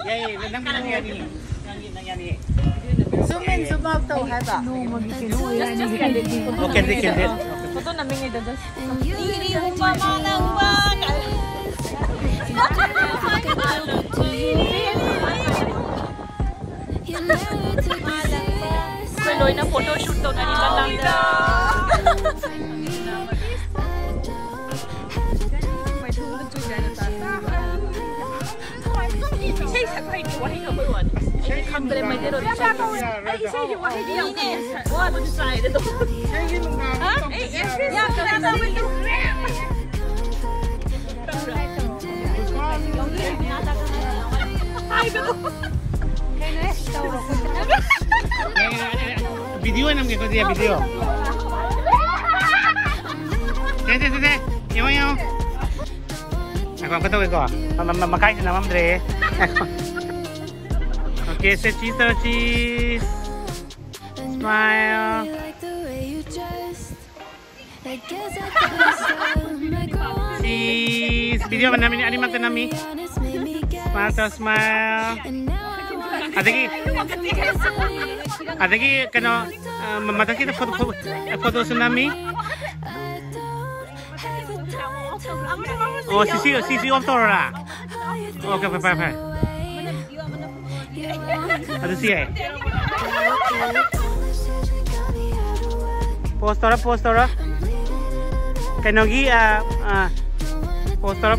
Yay, nang yan ni. Nang yan ni. Zoom in, zoom out daw, haba. Okay, dikit. Foto namin ngayon doon. Hindi mo pa manangwag. Tuloy na photoshoot daw na nila lang Video nam ke ko dia video. Te. Yo. Aku kata ko. Makai na mam dre. Okay, say cheese. Smile. Cheese. Video mana ni ani makan nami. Smile. Adagi kano mata kita foto tsunami. Oh, sisi ontora. Okay, bye. Ada siya. Postora. Kanogi postora.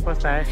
Postar.